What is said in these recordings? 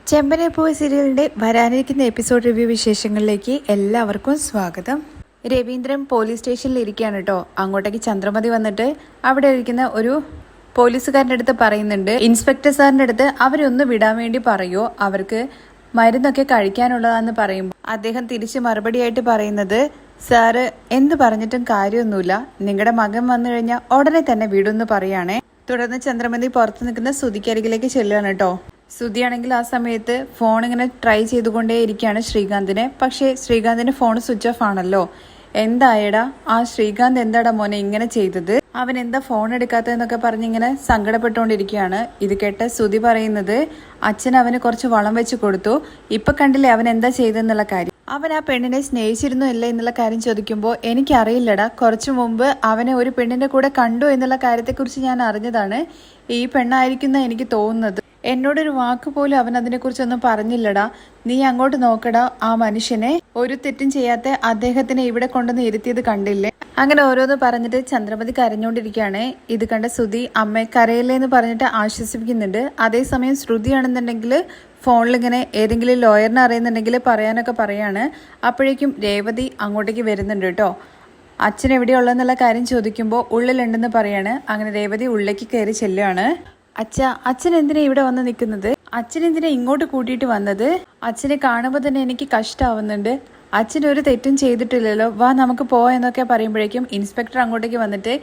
ചെമ്പനപ്പൂവ് സീരിയലിന്റെ വരാനിരിക്കുന്ന episode review വിശേഷങ്ങളിലേക്ക് എല്ലാവർക്കും സ്വാഗതം. രവീന്ദ്രൻ പോലീസ് സ്റ്റേഷനിൽ ഇരിക്കുകയാണ് കേട്ടോ. അങ്ങോട്ടേക്ക് ചന്ദ്രമതി വന്നിട്ട് അവിടെ ഇരിക്കുന്ന ഒരു പോലീസുകാരൻ്റെ അടുത്ത് പറയുന്നുണ്ട്, ഇൻസ്പെക്ടർ സാറിൻ്റെ അടുത്ത് അവരെ ഒന്ന് വിടാൻ വേണ്ടി പറയോ, അവർക്ക് മരുന്നൊക്കെ കഴിക്കാനുള്ളതാന്ന് പറയുമ്പോൾ അദ്ദേഹം തിരിച്ച് മറുപടിയായിട്ട് പറയുന്നത്, സാറ് എന്ത് പറഞ്ഞിട്ടും കാര്യമൊന്നുമില്ല, നിങ്ങളുടെ മകൻ വന്നു കഴിഞ്ഞാൽ ഉടനെ തന്നെ വിടുമെന്ന് പറയുകയാണേ. തുടർന്ന് ചന്ദ്രമതി പുറത്ത് നിൽക്കുന്ന സുധിക്കരികിലേക്ക് ചെല്ലുകയാണ് കേട്ടോ. സുധിയാണെങ്കിൽ ആ സമയത്ത് ഫോൺ ഇങ്ങനെ ട്രൈ ചെയ്തുകൊണ്ടേ ഇരിക്കുകയാണ് ശ്രീകാന്തിനെ. പക്ഷേ ശ്രീകാന്തിന്റെ ഫോൺ സ്വിച്ച് ഓഫ് ആണല്ലോ. എന്തായടാ ആ ശ്രീകാന്ത്, എന്താടാ മോനെ ഇങ്ങനെ ചെയ്തത്, അവൻ എന്താ ഫോൺ എടുക്കാത്തതെന്നൊക്കെ പറഞ്ഞിങ്ങനെ സങ്കടപ്പെട്ടുകൊണ്ടിരിക്കുകയാണ്. ഇത് കേട്ട് സുധി പറയുന്നത്, അച്ഛൻ അവന് കുറച്ച് വളം വെച്ച് കൊടുത്തു, ഇപ്പൊ കണ്ടില്ലേ അവൻ എന്താ ചെയ്തെന്നുള്ള കാര്യം, അവൻ ആ പെണ്ണിനെ സ്നേഹിച്ചിരുന്നു അല്ലേ എന്നുള്ള കാര്യം ചോദിക്കുമ്പോൾ എനിക്കറിയില്ലടാ, കുറച്ചു മുമ്പ് അവനെ ഒരു പെണ്ണിന്റെ കൂടെ കണ്ടു എന്നുള്ള കാര്യത്തെക്കുറിച്ച് ഞാൻ അറിഞ്ഞതാണ്. ഈ പെണ്ണായിരിക്കുന്ന എനിക്ക് തോന്നുന്നത്. എന്നോടൊരു വാക്ക് പോലും അവൻ അതിനെക്കുറിച്ചൊന്നും പറഞ്ഞില്ലടാ. നീ അങ്ങോട്ട് നോക്കടാ, ആ മനുഷ്യനെ ഒരു തെറ്റും ചെയ്യാത്ത അദ്ദേഹത്തിനെ ഇവിടെ കൊണ്ടുവന്ന് ഇരുത്തിയത് കണ്ടില്ലേ. അങ്ങനെ ഓരോന്ന് പറഞ്ഞിട്ട് ചന്ദ്രമതി കരഞ്ഞുകൊണ്ടിരിക്കുകയാണ്. ഇത് കണ്ട ശ്രുതി അമ്മ കരയില്ലേ എന്ന് പറഞ്ഞിട്ട് ആശ്വസിപ്പിക്കുന്നുണ്ട്. അതേസമയം ശ്രുതിയാണെന്നുണ്ടെങ്കിൽ ഫോണിൽ ഇങ്ങനെ ഏതെങ്കിലും ലോയറിനെ അറിയുന്നുണ്ടെങ്കിൽ പറയാനൊക്കെ പറയാണ്. അപ്പോഴേക്കും രേവതി അങ്ങോട്ടേക്ക് വരുന്നുണ്ട് കേട്ടോ. അച്ഛൻ എവിടെയുള്ളതെന്നുള്ള കാര്യം ചോദിക്കുമ്പോൾ ഉള്ളിലുണ്ടെന്ന് പറയാണ്. അങ്ങനെ രേവതി ഉള്ളിലേക്ക് കയറി ചെല്ലുകയാണ്. അച്ഛൻ എന്തിനാ ഇവിടെ വന്ന് നിൽക്കുന്നത്, അച്ഛൻ എന്തിനാ ഇങ്ങോട്ട് കൂട്ടിയിട്ട് വന്നത്, അച്ഛനെ കാണുമ്പോൾ തന്നെ എനിക്ക് കഷ്ടമാവുന്നുണ്ട്, അച്ഛൻ ഒരു തെറ്റും ചെയ്തിട്ടില്ലല്ലോ, വാ നമുക്ക് പോവാന്നൊക്കെ പറയുമ്പോഴേക്കും ഇൻസ്പെക്ടർ അങ്ങോട്ടേക്ക് വന്നിട്ട്,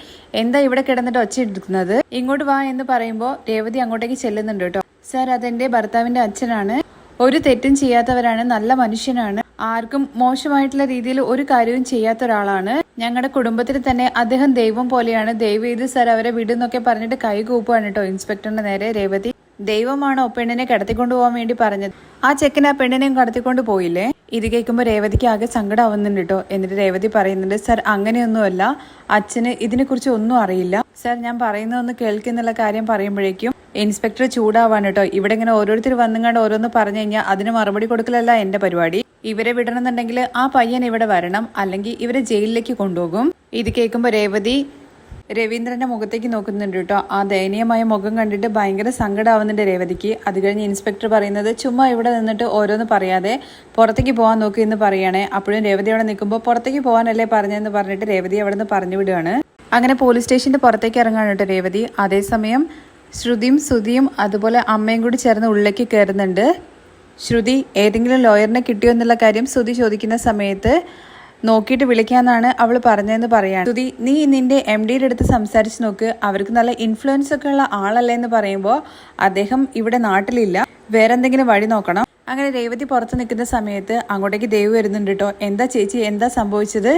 എന്താ ഇവിടെ കിടന്നിട്ട് ഒച്ച എടുക്കുന്നത്, ഇങ്ങോട്ട് വാ എന്ന് പറയുമ്പോൾ രേവതി അങ്ങോട്ടേക്ക് ചെല്ലുന്നുണ്ട് കേട്ടോ. സാർ, അതെന്റെ ഭർത്താവിന്റെ അച്ഛനാണ്, ഒരു തെറ്റും ചെയ്യാത്തവരാണ്, നല്ല മനുഷ്യനാണ്, ആർക്കും മോശമായിട്ടുള്ള രീതിയിൽ ഒരു കാര്യവും ചെയ്യാത്ത ഒരാളാണ്, ഞങ്ങളുടെ കുടുംബത്തിൽ തന്നെ അദ്ദേഹം ദൈവം പോലെയാണ്, ദൈവം ചെയ്ത് സാർ അവരെ വിടുന്നൊക്കെ പറഞ്ഞിട്ട് കൈ കൂപ്പാണ് കേട്ടോ ഇൻസ്പെക്ടറിന്റെ നേരെ രേവതി. ദൈവമാണോ പെണ്ണിനെ കടത്തിക്കൊണ്ടു പോകാൻ വേണ്ടി പറഞ്ഞത്, ആ ചെക്കൻ ആ പെണ്ണിനെയും കടത്തിക്കൊണ്ട് പോയില്ലേ. ഇത് കേൾക്കുമ്പോൾ രേവതിക്ക് ആകെ സങ്കടമാവുന്നുണ്ട് കേട്ടോ. എന്നിട്ട് രേവതി പറയുന്നുണ്ട്, സാർ അങ്ങനെയൊന്നുമല്ല, അച്ഛന് ഇതിനെക്കുറിച്ച് ഒന്നും അറിയില്ല, സാർ ഞാൻ പറയുന്നതൊന്ന് കേൾക്കുന്നുള്ള കാര്യം പറയുമ്പോഴേക്കും ഇൻസ്പെക്ടർ ചൂടാവാണ് കേട്ടോ. ഇവിടെ ഇങ്ങനെ ഓരോരുത്തർ വന്നുകൊണ്ട് ഓരോന്ന് പറഞ്ഞു കഴിഞ്ഞാൽ അതിന് മറുപടി കൊടുക്കലല്ല എന്റെ പരിപാടി, ഇവരെ വിടണമെന്നുണ്ടെങ്കിൽ ആ പയ്യൻ ഇവിടെ വരണം, അല്ലെങ്കിൽ ഇവരെ ജയിലിലേക്ക് കൊണ്ടുപോകും. ഇത് കേൾക്കുമ്പോൾ രേവതി രവീന്ദ്രന്റെ മുഖത്തേക്ക് നോക്കുന്നുണ്ട് കേട്ടോ. ആ ദയനീയമായ മുഖം കണ്ടിട്ട് ഭയങ്കര സങ്കടമാവുന്നുണ്ട് രേവതിക്ക്. അത് കഴിഞ്ഞ് ഇൻസ്പെക്ടർ പറയുന്നത്, ചുമ്മാ ഇവിടെ നിന്നിട്ട് ഓരോന്ന് പറയാതെ പുറത്തേക്ക് പോകാൻ നോക്കി എന്ന് പറയുകയാണെ. അപ്പോഴും രേവതി അവിടെ നിൽക്കുമ്പോൾ പുറത്തേക്ക് പോകാനല്ലേ പറഞ്ഞതെന്ന് പറഞ്ഞിട്ട് രേവതി അവിടെ നിന്ന് പറഞ്ഞു വിടുകയാണ്. അങ്ങനെ പോലീസ് സ്റ്റേഷന്റെ പുറത്തേക്ക് ഇറങ്ങാണ് കേട്ടോ രേവതി. അതേസമയം ശ്രുതിയും സുധിയും അതുപോലെ അമ്മയും കൂടി ചേർന്ന് ഉള്ളിലേക്ക് കയറുന്നുണ്ട്. ശ്രുതി ഏതെങ്കിലും ലോയറിനെ കിട്ടിയോ എന്നുള്ള കാര്യം ശ്രുതി ചോദിക്കുന്ന സമയത്ത് നോക്കിയിട്ട് വിളിക്കാന്നാണ് അവൾ പറഞ്ഞതെന്ന് പറയാൻ. ശ്രുതി, നീ നിന്റെ MDയുടെ അടുത്ത് സംസാരിച്ച് നോക്ക്, അവർക്ക് നല്ല ഇൻഫ്ലുവൻസ് ഒക്കെ ഉള്ള ആളല്ലേ എന്ന് പറയുമ്പോൾ അദ്ദേഹം ഇവിടെ നാട്ടിലില്ല, വേറെ എന്തെങ്കിലും വഴി നോക്കണം. അങ്ങനെ രേവതി പുറത്ത് നിൽക്കുന്ന സമയത്ത് അങ്ങോട്ടേക്ക് ദേവ് വരുന്നുണ്ട് കേട്ടോ. എന്താ ചേച്ചി, എന്താ സംഭവിച്ചത്,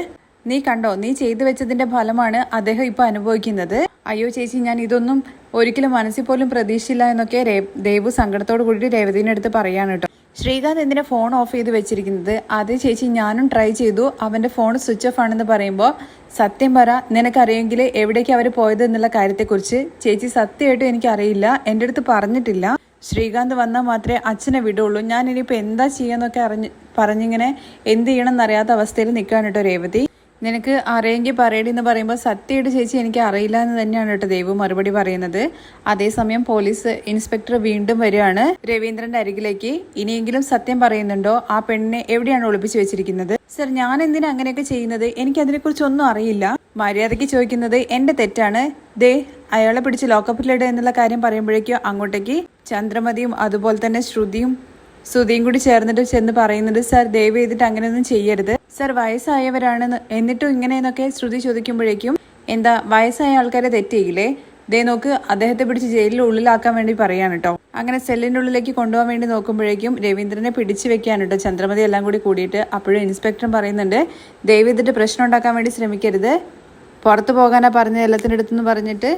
നീ കണ്ടോ, നീ ചെയ്തു വെച്ചതിന്റെ ഫലമാണ് അദ്ദേഹം ഇപ്പൊ അനുഭവിക്കുന്നത്. അയ്യോ ചേച്ചി, ഞാൻ ഇതൊന്നും ഒരിക്കലും മനസ്സിൽ പോലും പ്രതീക്ഷിച്ചില്ല എന്നൊക്കെ ദേവു സങ്കടത്തോട് കൂടി രേവതിന്റെ അടുത്ത് പറയാണ് കേട്ടോ. ശ്രീകാന്ത് എന്തിനാ ഫോൺ ഓഫ് ചെയ്ത് വെച്ചിരിക്കുന്നത്, അതേ ചേച്ചി ഞാനും ട്രൈ ചെയ്തു, അവന്റെ ഫോൺ സ്വിച്ച് ഓഫ് ആണെന്ന് പറയുമ്പോൾ, സത്യം പറ, നിനക്കറിയെങ്കിൽ എവിടേക്ക് അവർ പോയത് എന്നുള്ള കാര്യത്തെക്കുറിച്ച്. ചേച്ചി സത്യമായിട്ടും എനിക്കറിയില്ല, എൻ്റെ അടുത്ത് പറഞ്ഞിട്ടില്ല, ശ്രീകാന്ത് വന്നാൽ മാത്രമേ അച്ഛനെ വിടുള്ളൂ, ഞാൻ ഇനിയിപ്പോൾ എന്താ ചെയ്യാന്നൊക്കെ പറഞ്ഞിങ്ങനെ എന്ത് ചെയ്യണം എന്നറിയാത്ത അവസ്ഥയിൽ നിൽക്കുകയാണ് കേട്ടോ രേവതി. നിനക്ക് അറിയെങ്കിൽ പറയടി എന്ന് പറയുമ്പോൾ, സത്യമായിട്ട് ചേച്ചി എനിക്ക് അറിയില്ല എന്ന് തന്നെയാണ് കേട്ടോ ദേവു മറുപടി പറയുന്നത്. അതേസമയം പോലീസ് ഇൻസ്പെക്ടർ വീണ്ടും വരികയാണ് രവീന്ദ്രന്റെ അരികിലേക്ക്. ഇനിയെങ്കിലും സത്യം പറയുന്നുണ്ടോ, ആ പെണ്ണിനെ എവിടെയാണ് ഒളിപ്പിച്ചു വെച്ചിരിക്കുന്നത്. സർ, ഞാൻ എന്തിനാ അങ്ങനെയൊക്കെ ചെയ്യുന്നത്, എനിക്ക് അതിനെക്കുറിച്ചൊന്നും അറിയില്ല, മര്യാദയ്ക്ക് ചോദിക്കുന്നത് എന്റെ തെറ്റാണ്, ദേ അയാളെ പിടിച്ച് ലോക്കപ്പിലിടുക എന്നുള്ള കാര്യം പറയുമ്പോഴേക്കും അങ്ങോട്ടേക്ക് ചന്ദ്രമതിയും അതുപോലെ തന്നെ ശ്രുതിയും സുധിയും കൂടി ചേർന്നിട്ട് ചെന്ന് പറയുന്നുണ്ട്, സാർ ദയവ് ചെയ്തിട്ട് അങ്ങനെയൊന്നും ചെയ്യരുത്, സാർ വയസ്സായവരാണെന്ന്, എന്നിട്ടും ഇങ്ങനെയെന്നൊക്കെ ശ്രുതി ചോദിക്കുമ്പോഴേക്കും, എന്താ വയസ്സായ ആൾക്കാരെ തെറ്റിയില്ലേ, ദേ നോക്ക്, അദ്ദേഹത്തെ പിടിച്ച് ജയിലിൽ ഉള്ളിലാക്കാൻ വേണ്ടി പറയാണ് കേട്ടോ. അങ്ങനെ സെല്ലിന്റെ ഉള്ളിലേക്ക് കൊണ്ടുപോകാൻ വേണ്ടി നോക്കുമ്പോഴേക്കും രവീന്ദ്രനെ പിടിച്ചു വെക്കാൻ കേട്ടോ ചന്ദ്രമതി എല്ലാം കൂടി കൂടിയിട്ട്. അപ്പോഴും ഇൻസ്പെക്ടറും പറയുന്നുണ്ട്, ദയവ് ചെയ്തിട്ട് പ്രശ്നം ഉണ്ടാക്കാൻ വേണ്ടി ശ്രമിക്കരുത്, പുറത്തു പോകാനാ പറഞ്ഞ എല്ലാത്തിനടുത്തെന്ന് പറഞ്ഞിട്ട്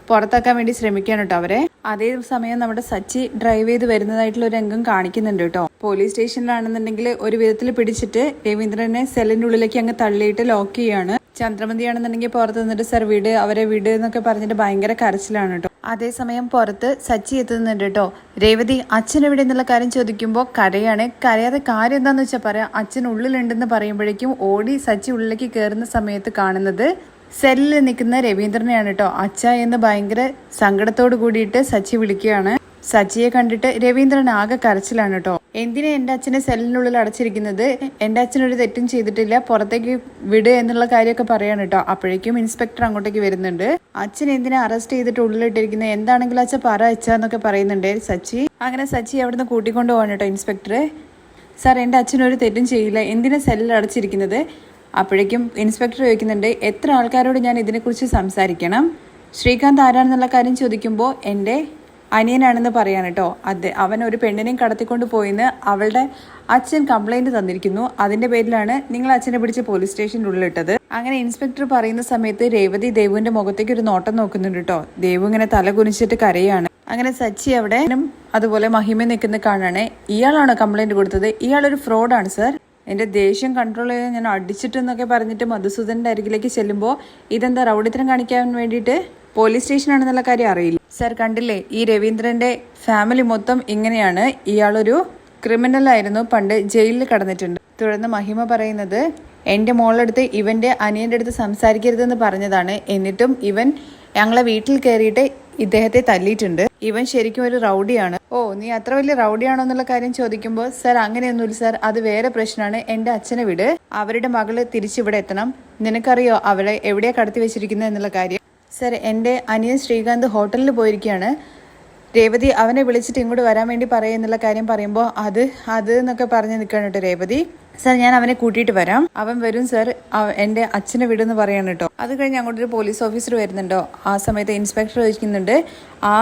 പുറത്താക്കാൻ വേണ്ടി ശ്രമിക്കാൻ കേട്ടോ അവരെ. അതേസമയം നമ്മുടെ സച്ചി ഡ്രൈവ് ചെയ്ത് വരുന്നതായിട്ടുള്ള ഒരു രംഗം കാണിക്കുന്നുണ്ട് കേട്ടോ. പോലീസ് സ്റ്റേഷനിലാണെന്നുണ്ടെങ്കിൽ ഒരു വിധത്തിൽ പിടിച്ചിട്ട് രവീന്ദ്രനെ സെല്ലിന്റെ ഉള്ളിലേക്ക് അങ്ങ് തള്ളിയിട്ട് ലോക്ക് ചെയ്യാണ്. ചന്ദ്രമതിയാണെന്നുണ്ടെങ്കിൽ പുറത്ത് നിന്നിട്ട് സാർ വീട്, അവരെ വീട് എന്നൊക്കെ പറഞ്ഞിട്ട് ഭയങ്കര കരച്ചിലാണ് കേട്ടോ. അതേസമയം പുറത്ത് സച്ചി എത്തുന്നുണ്ട് കേട്ടോ. രേവതി അച്ഛൻ എവിടെ എന്നുള്ള കാര്യം ചോദിക്കുമ്പോൾ കരയാണ്. കരയാതെ കാര്യം എന്താന്ന് വെച്ചാൽ പറയാം, അച്ഛൻ ഉള്ളിലുണ്ടെന്ന് പറയുമ്പോഴേക്കും ഓടി സച്ചി ഉള്ളിലേക്ക് കയറുന്ന സമയത്ത് കാണുന്നത് സെല്ലിൽ നിൽക്കുന്ന രവീന്ദ്രനെയാണ് കേട്ടോ. അച്ഛ എന്ന് ഭയങ്കര സങ്കടത്തോട് കൂടിയിട്ട് സച്ചി വിളിക്കുകയാണ്. സച്ചിയെ കണ്ടിട്ട് രവീന്ദ്രൻ ആകെ കരച്ചിലാണ് കേട്ടോ. എന്തിനാ എൻ്റെ അച്ഛനെ സെല്ലിനുള്ളിൽ അടച്ചിരിക്കുന്നത്, എൻ്റെ അച്ഛനൊരു തെറ്റും ചെയ്തിട്ടില്ല, പുറത്തേക്ക് വിട് എന്നുള്ള കാര്യമൊക്കെ പറയാണ് കേട്ടോ. അപ്പോഴേക്കും ഇൻസ്പെക്ടർ അങ്ങോട്ടേക്ക് വരുന്നുണ്ട്. അച്ഛൻ എന്തിനാ അറസ്റ്റ് ചെയ്തിട്ട് ഉള്ളിലിട്ടിരിക്കുന്നത്, എന്താണെങ്കിലും അച്ഛൻ പറ എന്നൊക്കെ പറയുന്നുണ്ട് സച്ചി. അങ്ങനെ സച്ചി അവിടുന്ന് കൂട്ടിക്കൊണ്ട് പോകാൻ കേട്ടോ ഇൻസ്പെക്ടർ. സാർ, എൻ്റെ അച്ഛനൊരു തെറ്റും ചെയ്യില്ല, എന്തിനാ സെല്ലിൽ അടച്ചിരിക്കുന്നത്? അപ്പോഴേക്കും ഇൻസ്പെക്ടർ ചോദിക്കുന്നുണ്ട്, എത്ര ആൾക്കാരോട് ഞാൻ ഇതിനെക്കുറിച്ച് സംസാരിക്കണം? ശ്രീകാന്ത് ആരാണെന്നുള്ള കാര്യം ചോദിക്കുമ്പോൾ എൻ്റെ അനിയനാണെന്ന് പറയാൻ കേട്ടോ. അവൻ ഒരു പെണ്ണിനെയും കടത്തിക്കൊണ്ട് പോയിന്ന് അവളുടെ അച്ഛൻ കംപ്ലൈന്റ് തന്നിരിക്കുന്നു. അതിന്റെ പേരിലാണ് നിങ്ങൾ അച്ഛനെ പിടിച്ച് പോലീസ് സ്റ്റേഷൻ്റെ ഉള്ളിലിട്ടത്. അങ്ങനെ ഇൻസ്പെക്ടർ പറയുന്ന സമയത്ത് രേവതി ദേവുവിന്റെ മുഖത്തേക്ക് ഒരു നോട്ടം നോക്കുന്നുണ്ട് കേട്ടോ. ദേവു ഇങ്ങനെ തല കുനിച്ചിട്ട് കരയാണ്. അങ്ങനെ സച്ചി അവിടെ അതുപോലെ മഹിമ നിൽക്കുന്ന കാണാണ്. ഇയാളാണോ കംപ്ലൈന്റ് കൊടുത്തത്? ഇയാളൊരു ഫ്രോഡാണ് സർ. എൻ്റെ ദേഷ്യം കൺട്രോൾ ചെയ്യാൻ ഞാൻ അടിച്ചിട്ടെന്നൊക്കെ പറഞ്ഞിട്ട് മധുസൂദൻ്റെ അരികിലേക്ക് ചെല്ലുമ്പോൾ ഇതെന്താ റൗഡിത്തരം കാണിക്കാൻ വേണ്ടിയിട്ട് പോലീസ് സ്റ്റേഷനാണെന്നുള്ള കാര്യം അറിയില്ല. സർ, കണ്ടില്ലേ, ഈ രവീന്ദ്രൻ്റെ ഫാമിലി മൊത്തം ഇങ്ങനെയാണ്. ഇയാളൊരു ക്രിമിനലായിരുന്നു, പണ്ട് ജയിലിൽ കടന്നിട്ടുണ്ട്. തുടർന്ന് മഹിമ പറയുന്നത്, എൻ്റെ മോളടുത്ത് ഇവൻ്റെ അനിയൻ്റെ അടുത്ത് സംസാരിക്കരുതെന്ന് പറഞ്ഞതാണ്, എന്നിട്ടും ഇവൻ ഞങ്ങളെ വീട്ടിൽ കയറിയിട്ട് ഇദ്ദേഹത്തെ തല്ലിയിട്ടുണ്ട്. ഇവൻ ശരിക്കും ഒരു റൗഡിയാണ്. ഓ, നീ അത്ര വലിയ റൗഡിയാണോ എന്നുള്ള കാര്യം ചോദിക്കുമ്പോൾ, സർ അങ്ങനെയൊന്നുമില്ല സർ, അത് വേറെ പ്രശ്നമാണ്. എൻ്റെ അച്ഛനെ വിട്, അവരുടെ മകള് തിരിച്ചിവിടെ എത്തണം. നിനക്കറിയോ അവളെ എവിടെയാ കടത്തി വെച്ചിരിക്കുന്നത് എന്നുള്ള കാര്യം? സർ, എൻ്റെ അനിയൻ ശ്രീകാന്ത് ഹോട്ടലിൽ പോയിരിക്കുകയാണ്. രേവതി അവനെ വിളിച്ചിട്ട് ഇങ്ങോട്ട് വരാൻ വേണ്ടി പറയുന്നുള്ള കാര്യം പറയുമ്പോൾ അത് എന്നൊക്കെ പറഞ്ഞ് നിൽക്കുകയാണ് കേട്ടോ രേവതി. സർ, ഞാൻ അവനെ കൂട്ടിയിട്ട് വരാം. അവൻ വരും സർ, എൻ്റെ അച്ഛനെ വിടുമെന്ന് പറയാണ് കേട്ടോ. അത് കഴിഞ്ഞ് അങ്ങോട്ടൊരു പോലീസ് ഓഫീസർ വരുന്നുണ്ടോ. ആ സമയത്ത് ഇൻസ്പെക്ടർ ചോദിക്കുന്നുണ്ട്, ആ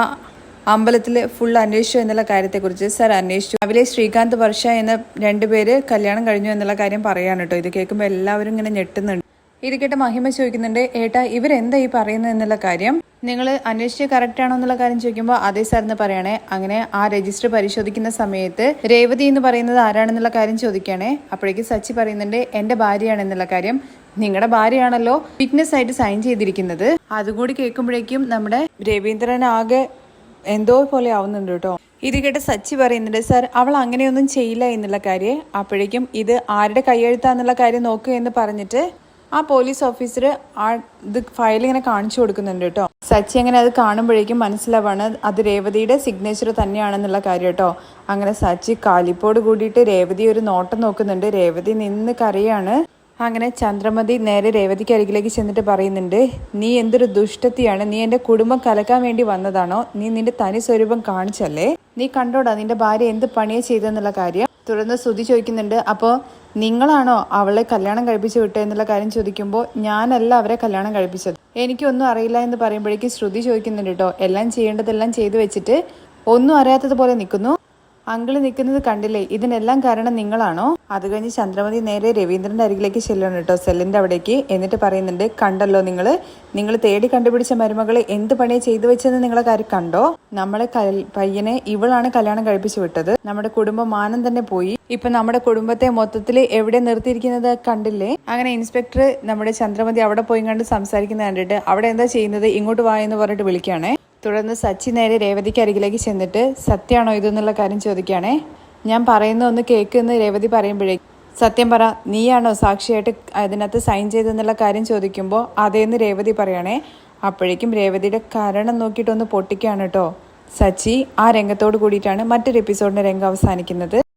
അമ്പലത്തിൽ ഫുൾ അന്വേഷിച്ചു എന്നുള്ള കാര്യത്തെക്കുറിച്ച്. സർ, അന്വേഷിച്ചു. രാവിലെ ശ്രീകാന്ത് വർഷ എന്ന 2 പേര് കല്യാണം കഴിഞ്ഞു എന്നുള്ള കാര്യം പറയാണ് കേട്ടോ. ഇത് കേൾക്കുമ്പോൾ എല്ലാവരും ഇങ്ങനെ ഞെട്ടുന്നുണ്ട്. ഇത് കേട്ട മഹിമ ചോദിക്കുന്നുണ്ട്, ഏട്ടാ ഇവരെന്താ ഈ പറയുന്നത് എന്നുള്ള കാര്യം നിങ്ങൾ അന്വേഷിച്ച് കറക്റ്റ് ആണോ എന്നുള്ള കാര്യം ചോദിക്കുമ്പോൾ അതേ സാർ എന്ന് പറയണേ. അങ്ങനെ ആ രജിസ്റ്റർ പരിശോധിക്കുന്ന സമയത്ത് രേവതി എന്ന് പറയുന്നത് ആരാണെന്നുള്ള കാര്യം ചോദിക്കുകയാണേ. അപ്പോഴേക്കും സച്ചി പറയുന്നുണ്ട്, എൻ്റെ ഭാര്യയാണെന്നുള്ള കാര്യം. നിങ്ങളുടെ ഭാര്യയാണല്ലോ വിറ്റ്നസ് ആയിട്ട് സൈൻ ചെയ്തിരിക്കുന്നത്. അതുകൂടി കേൾക്കുമ്പോഴേക്കും നമ്മുടെ രവീന്ദ്രൻ ആകെ എന്തോ പോലെ ആവുന്നുണ്ട് കേട്ടോ. ഇത് കേട്ട് സച്ചി പറയുന്നുണ്ട്, സാർ അവൾ അങ്ങനെയൊന്നും ചെയ്യില്ല എന്നുള്ള കാര്യം. അപ്പോഴേക്കും ഇത് ആരുടെ കൈയെഴുത്താന്നുള്ള കാര്യം നോക്കുക എന്ന് പറഞ്ഞിട്ട് ആ പോലീസ് ഓഫീസർ ഇത് ഫയൽ ഇങ്ങനെ കാണിച്ചു കൊടുക്കുന്നുണ്ട് കേട്ടോ. സച്ചി അങ്ങനെ അത് കാണുമ്പോഴേക്കും മനസ്സിലാവാണ് അത് രേവതിയുടെ സിഗ്നേച്ചർ തന്നെയാണെന്നുള്ള കാര്യം കേട്ടോ. അങ്ങനെ സച്ചി കാലിപ്പോട് കൂടിയിട്ട് രേവതി ഒരു നോട്ടം നോക്കുന്നുണ്ട്. രേവതി നിന്ന് കരയാണ്. അങ്ങനെ ചന്ദ്രമതി നേരെ രേവതിക്ക് അരികിലേക്ക് ചെന്നിട്ട് പറയുന്നുണ്ട്, നീ എന്തൊരു ദുഷ്ടത്തിയാണ്, നീ എൻ്റെ കുടുംബം കലക്കാൻ വേണ്ടി വന്നതാണോ, നീ നിന്റെ തനി സ്വരൂപം കാണിച്ചല്ലേ, നീ കണ്ടോടാ നിന്റെ ഭാര്യ എന്ത് പണിയെ ചെയ്തെന്നുള്ള കാര്യം. തുടർന്ന് ശ്രുതി ചോദിക്കുന്നുണ്ട്, അപ്പോൾ നിങ്ങളാണോ അവളെ കല്യാണം കഴിപ്പിച്ച് വിട്ടത് എന്നുള്ള കാര്യം ചോദിക്കുമ്പോൾ, ഞാനല്ല അവരെ കല്യാണം കഴിപ്പിച്ചത്, എനിക്കൊന്നും അറിയില്ല എന്ന് പറയുമ്പോഴേക്കും ശ്രുതി ചോദിക്കുന്നുണ്ട് കേട്ടോ, എല്ലാം ചെയ്യേണ്ടതെല്ലാം ചെയ്തു വെച്ചിട്ട് ഒന്നും അറിയാത്തതുപോലെ നിൽക്കുന്നു. അങ്കിള് നിൽക്കുന്നത് കണ്ടില്ലേ, ഇതിനെല്ലാം കാരണം നിങ്ങളാണോ? അത് കഴിഞ്ഞ് ചന്ദ്രമതി നേരെ രവീന്ദ്രന്റെ അരികിലേക്ക് ചെല്ലണം കേട്ടോ, സെല്ലിന്റെ അവിടേക്ക്. എന്നിട്ട് പറയുന്നുണ്ട്, കണ്ടല്ലോ നിങ്ങൾ തേടി കണ്ടുപിടിച്ച മരുമകളെ എന്ത് പണിയെ ചെയ്തു വെച്ചെന്ന് നിങ്ങളെ കാര്യം കണ്ടോ? നമ്മളെ പയ്യനെ ഇവളാണ് കല്യാണം കഴിപ്പിച്ചു വിട്ടത്. നമ്മുടെ കുടുംബ മാനം തന്നെ പോയി. ഇപ്പൊ നമ്മുടെ കുടുംബത്തെ മൊത്തത്തിൽ എവിടെ നിർത്തിയിരിക്കുന്നത് കണ്ടില്ലേ? അങ്ങനെ ഇൻസ്പെക്ടർ നമ്മുടെ ചന്ദ്രമതി അവിടെ പോയി കണ്ട് സംസാരിക്കുന്നത് കണ്ടിട്ട്, അവിടെ എന്താ ചെയ്യുന്നത്, ഇങ്ങോട്ട് വാ എന്ന് പറഞ്ഞിട്ട് വിളിക്കുകയാണേ. തുടർന്ന് സച്ചി നേരെ രേവതിക്ക് അരികിലേക്ക് ചെന്നിട്ട്, സത്യമാണോ ഇതെന്നുള്ള കാര്യം ചോദിക്കുകയാണേ. ഞാൻ പറയുന്ന ഒന്ന് കേൾക്കുമെന്ന് രേവതി പറയുമ്പോഴേക്കും, സത്യം പറ, നീയാണോ സാക്ഷിയായിട്ട് അതിനകത്ത് സൈൻ ചെയ്തെന്നുള്ള കാര്യം ചോദിക്കുമ്പോൾ അതേന്ന് രേവതി പറയണേ. അപ്പോഴേക്കും രേവതിയുടെ കാരണം നോക്കിയിട്ടൊന്ന് പൊട്ടിക്കുകയാണ് കേട്ടോ സച്ചി. ആ രംഗത്തോട് കൂടിയിട്ടാണ് മറ്റൊരു എപ്പിസോഡിന്റെ രംഗം അവസാനിക്കുന്നത്.